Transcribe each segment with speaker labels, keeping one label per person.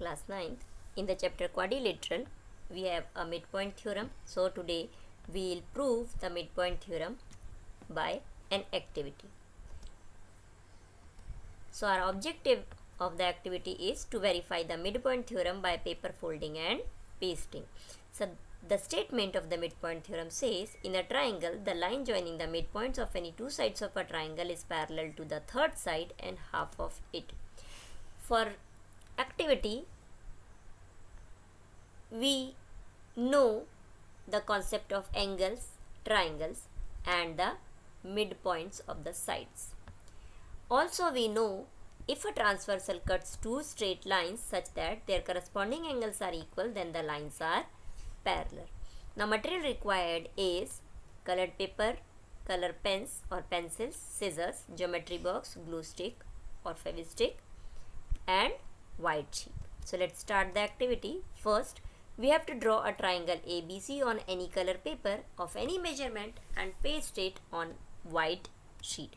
Speaker 1: Class 9th. In the chapter quadrilateral, we have a midpoint theorem. So today we will prove the midpoint theorem by an activity. So our objective of the activity is to verify the midpoint theorem by paper folding and pasting. So the statement of the midpoint theorem says, in a triangle, the line joining the midpoints of any two sides of a triangle is parallel to the third side and half of it. For activity, we know the concept of angles, triangles and the midpoints of the sides. Also we know if a transversal cuts two straight lines such that their corresponding angles are equal, then the lines are parallel. Now material required is colored paper, color pens or pencils, scissors, geometry box, glue stick or fevistick and white sheet. So let's start the activity. First, we have to draw a triangle ABC on any color paper of any measurement and paste it on white sheet.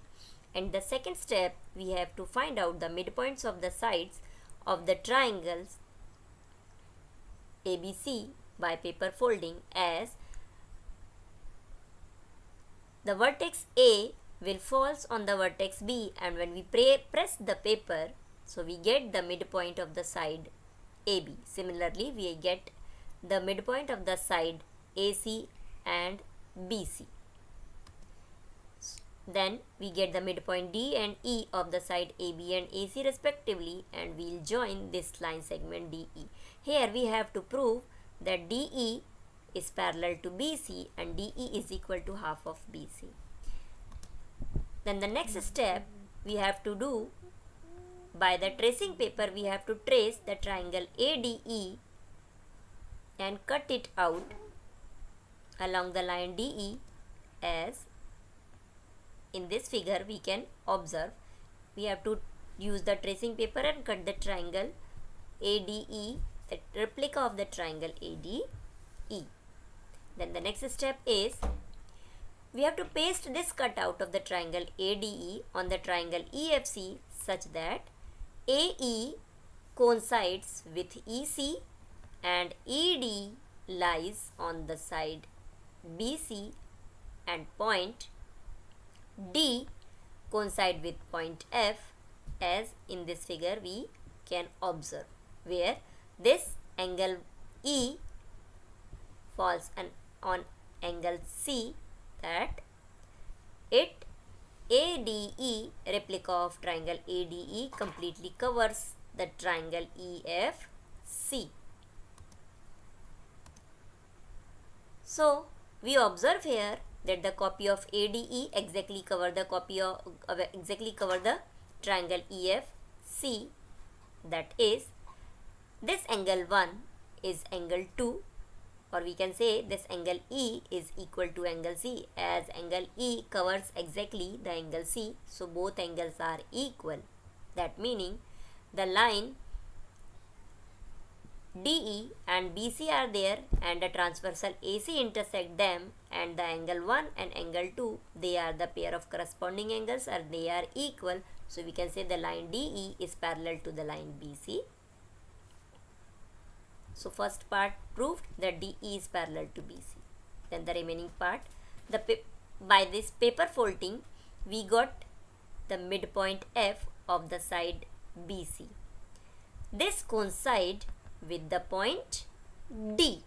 Speaker 1: And the second step, we have to find out the midpoints of the sides of the triangles ABC by paper folding, as the vertex A will falls on the vertex B, and when we press the paper, so we get the midpoint of the side AB. Similarly, we get the midpoint of the side AC and BC. Then we get the midpoint D and E of the side AB and AC respectively, and we'll join this line segment DE. Here we have to prove that DE is parallel to BC and DE is equal to half of BC. Then the next step we have to do, by the tracing paper we have to trace the triangle ADE and cut it out along the line DE, as in this figure we can observe. We have to use the tracing paper and cut the triangle ADE, the replica of the triangle ADE. Then the next step is, we have to paste this cutout of the triangle ADE on the triangle EFC such that AE coincides with EC and ED lies on the side BC, and point D coincide with point F, as in this figure we can observe, where this angle E falls on angle C, that it ADE, replica of triangle ADE, completely covers the triangle EFC. So we observe here that the copy of ADE exactly cover the triangle EFC, that is, this angle 1 is angle 2, or we can say this angle E is equal to angle C, as angle E covers exactly the angle C, so both angles are equal. That meaning the line DE and BC are there and the transversal AC intersect them, and the angle 1 and angle 2, they are the pair of corresponding angles, or they are equal. So we can say the line DE is parallel to the line BC. So first part proved that DE is parallel to BC. Then the remaining part, by this paper folding we got the midpoint F of the side BC. This coincide with the point D.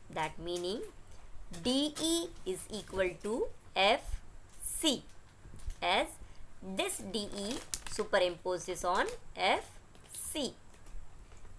Speaker 1: That meaning DE is equal to FC, as this DE superimposes on FC.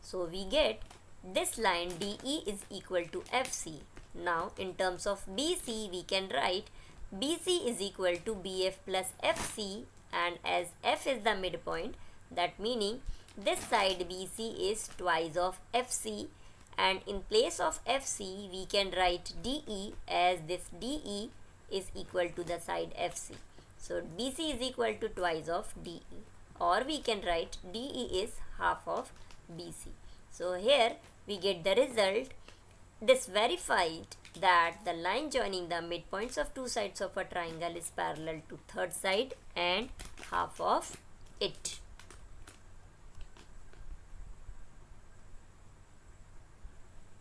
Speaker 1: So we get this line DE is equal to FC. Now in terms of BC we can write BC is equal to BF plus FC, and as F is the midpoint, that meaning this side BC is twice of FC, and in place of FC we can write DE, as this DE is equal to the side FC. So BC is equal to twice of DE, or we can write DE is half of BC. So here we get the result. This verified that the line joining the midpoints of two sides of a triangle is parallel to third side and half of it.